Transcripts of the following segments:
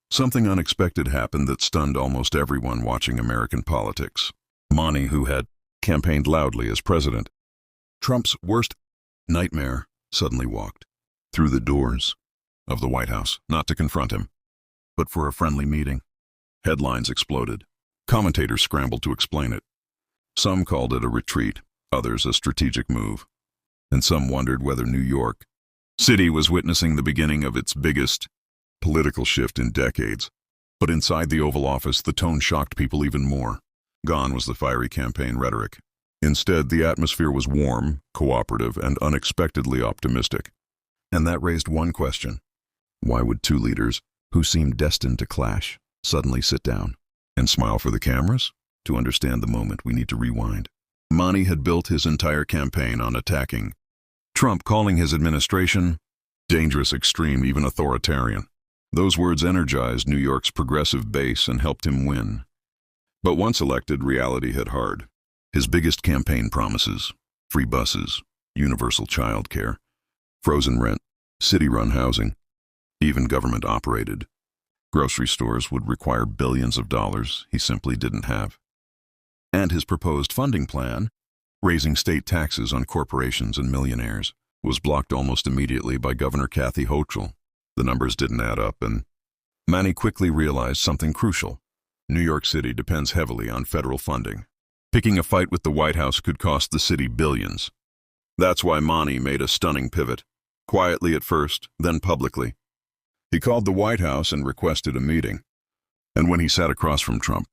Something unexpected happened that stunned almost everyone watching American politics. Mamdani, who had campaigned loudly as president, Trump's worst nightmare, suddenly walked through the doors of the White House, not to confront him, but for a friendly meeting. Headlines exploded. Commentators scrambled to explain it. Some called it a retreat, others a strategic move, and some wondered whether New York City was witnessing the beginning of its biggest political shift in decades. But inside the Oval Office, the tone shocked people even more. Gone was the fiery campaign rhetoric. Instead, the atmosphere was warm, cooperative, and unexpectedly optimistic. And that raised one question. Why would two leaders, who seemed destined to clash, suddenly sit down and smile for the cameras? To understand the moment, we need to rewind. Mamdani had built his entire campaign on attacking Trump, calling his administration dangerous, extreme, even authoritarian. Those words energized New York's progressive base and helped him win. But once elected, reality hit hard. His biggest campaign promises, free buses, universal child care, frozen rent, city-run housing, even government-operated grocery stores would require billions of dollars he simply didn't have. And his proposed funding plan, raising state taxes on corporations and millionaires, was blocked almost immediately by Governor Kathy Hochul. The numbers didn't add up, and Mamdani quickly realized something crucial. New York City depends heavily on federal funding. Picking a fight with the White House could cost the city billions. That's why Mamdani made a stunning pivot, quietly at first, then publicly. He called the White House and requested a meeting. And when he sat across from Trump,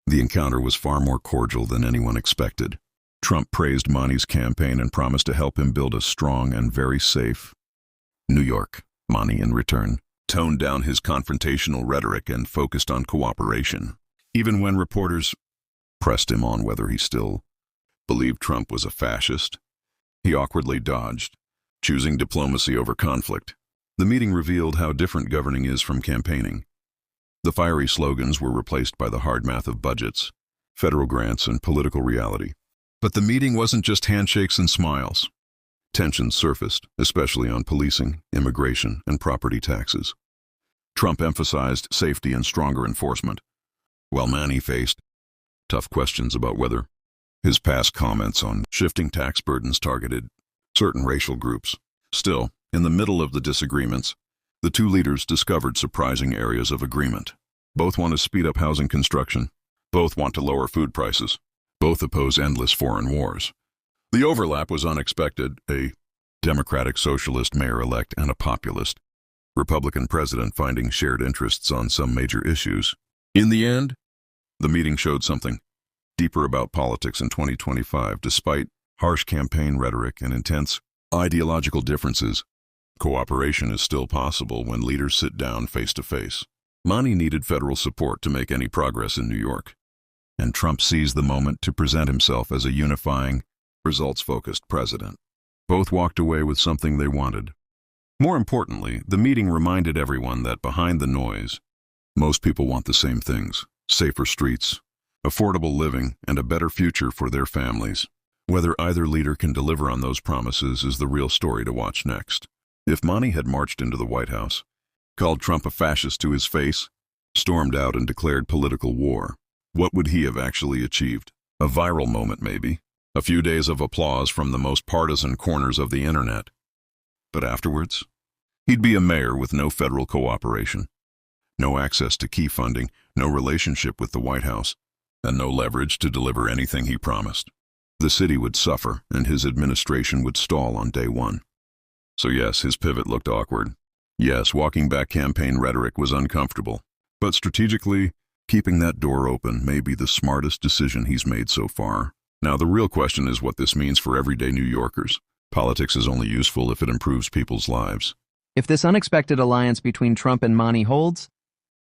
the encounter was far more cordial than anyone expected. Trump praised Mamdani's campaign and promised to help him build a strong and very safe New York. Mamdani, in return, toned down his confrontational rhetoric and focused on cooperation. Even when reporters pressed him on whether he still believed Trump was a fascist, he awkwardly dodged, choosing diplomacy over conflict. The meeting revealed how different governing is from campaigning. The fiery slogans were replaced by the hard math of budgets, federal grants, and political reality. But the meeting wasn't just handshakes and smiles. Tensions surfaced, especially on policing, immigration, and property taxes. Trump emphasized safety and stronger enforcement, while Mamdani faced tough questions about whether his past comments on shifting tax burdens targeted certain racial groups. Still, in the middle of the disagreements, the two leaders discovered surprising areas of agreement. Both want to speed up housing construction. Both want to lower food prices. Both oppose endless foreign wars. The overlap was unexpected. A Democratic socialist mayor-elect and a populist Republican president finding shared interests on some major issues. In the end, the meeting showed something deeper about politics in 2025. Despite harsh campaign rhetoric and intense ideological differences, cooperation is still possible when leaders sit down face to face. Mamdani needed federal support to make any progress in New York, and Trump seized the moment to present himself as a unifying, results-focused president. Both walked away with something they wanted. More importantly, the meeting reminded everyone that behind the noise, most people want the same things: safer streets, affordable living, and a better future for their families. Whether either leader can deliver on those promises is the real story to watch next. If Mamdani had marched into the White House, called Trump a fascist to his face, stormed out and declared political war, what would he have actually achieved? A viral moment, maybe. A few days of applause from the most partisan corners of the internet. But afterwards, he'd be a mayor with no federal cooperation, no access to key funding, no relationship with the White House, and no leverage to deliver anything he promised. The city would suffer, and his administration would stall on day one. So yes, his pivot looked awkward. Yes, walking back campaign rhetoric was uncomfortable. But strategically, keeping that door open may be the smartest decision he's made so far. Now, the real question is what this means for everyday New Yorkers. Politics is only useful if it improves people's lives. If this unexpected alliance between Trump and Mamdani holds,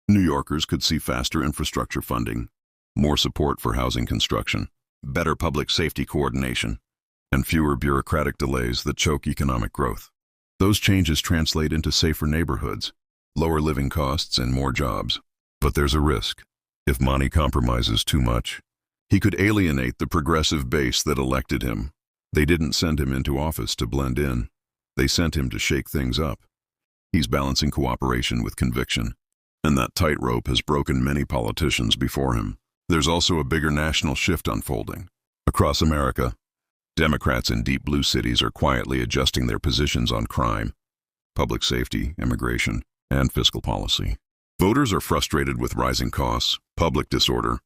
New Yorkers could see faster infrastructure funding, more support for housing construction, better public safety coordination, and fewer bureaucratic delays that choke economic growth. Those changes translate into safer neighborhoods, lower living costs, and more jobs. But there's a risk. If Mamdani compromises too much, he could alienate the progressive base that elected him. They didn't send him into office to blend in. They sent him to shake things up. He's balancing cooperation with conviction. And that tightrope has broken many politicians before him. There's also a bigger national shift unfolding. Across America, Democrats in deep blue cities are quietly adjusting their positions on crime, public safety, immigration, and fiscal policy. Voters are frustrated with rising costs, public disorder,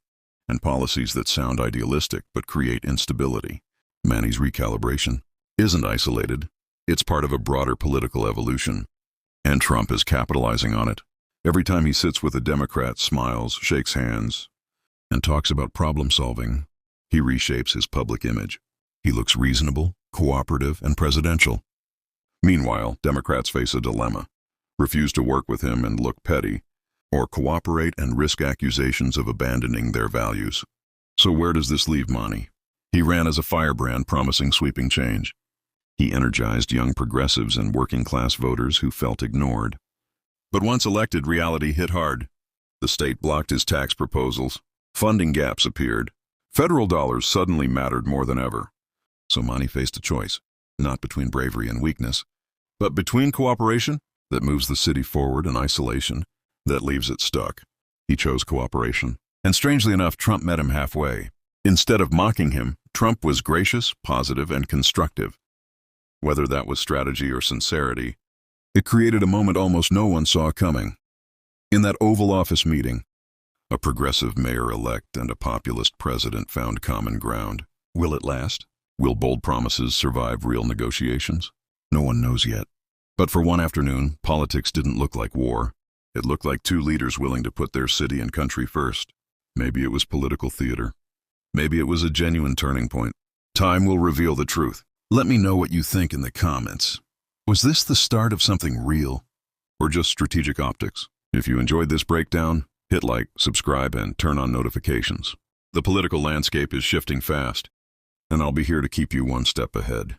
and policies that sound idealistic but create instability. Manny's recalibration isn't isolated. It's part of a broader political evolution. And Trump is capitalizing on it. Every time he sits with a Democrat, smiles, shakes hands, and talks about problem solving, he reshapes his public image. He looks reasonable, cooperative, and presidential. Meanwhile, Democrats face a dilemma: refuse to work with him and look petty, or cooperate and risk accusations of abandoning their values. So where does this leave Mamdani? He ran as a firebrand promising sweeping change. He energized young progressives and working-class voters who felt ignored. But once elected, reality hit hard. The state blocked his tax proposals. Funding gaps appeared. Federal dollars suddenly mattered more than ever. So Mamdani faced a choice, not between bravery and weakness, but between cooperation that moves the city forward and isolation that leaves it stuck. He chose cooperation. And strangely enough, Trump met him halfway. Instead of mocking him, Trump was gracious, positive, and constructive. Whether that was strategy or sincerity, it created a moment almost no one saw coming. In that Oval Office meeting, a progressive mayor-elect and a populist president found common ground. Will it last? Will bold promises survive real negotiations? No one knows yet. But for one afternoon, politics didn't look like war. It looked like two leaders willing to put their city and country first. Maybe it was political theater. Maybe it was a genuine turning point. Time will reveal the truth. Let me know what you think in the comments. Was this the start of something real, or just strategic optics? If you enjoyed this breakdown, hit like, subscribe, and turn on notifications. The political landscape is shifting fast, and I'll be here to keep you one step ahead.